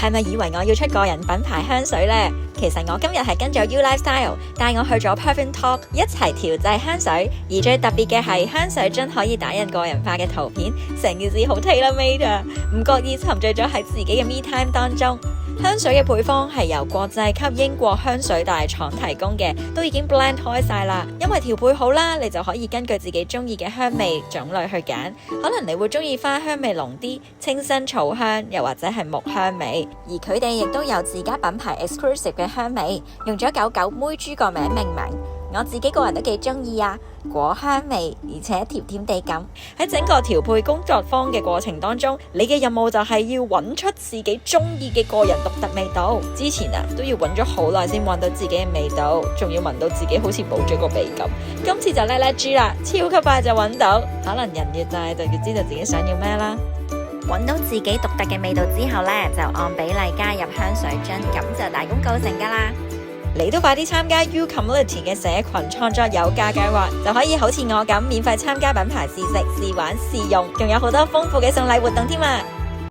係咪以為我要出個人品牌香水呢？其實我今日係跟咗 U Lifestyle 帶我去咗 Perfume Talk 一齊調製香水，而最特別嘅係香水樽可以打印個人化嘅圖片，成件事好 tailor made 啊！唔覺意沉醉咗喺自己嘅 me time 當中。香水嘅配方係由國際級英國香水大廠提供嘅，都已經 blend 開晒啦。因為調配好啦，你就可以根據自己中意嘅香味種類去揀。可能你會中意花香味濃啲、清新草香，又或者係木香味。而佢哋亦都有自家品牌 exclusive 嘅香味，用咗99妹豬個名命名。我自己個人都幾中意啊，果香味，而且甜甜地咁。喺整個調配工作坊嘅過程當中，你嘅任務就係要揾出自己中意嘅個人獨特味道。之前都要揾咗好耐先揾到自己嘅味道，仲要聞到自己好似冇咗個鼻咁。今次就叻叻豬啦，超級快就揾到。可能人越大就越知道自己想要咩啦。揾到自己獨特嘅味道之後呢，就按比例加入香水樽，咁就大功告成噶啦。你都快啲參加 U Community 嘅社群創作有價計劃，就可以好似我咁免費參加品牌試食、試玩、試用，仲有好多豐富嘅送禮活動添啊！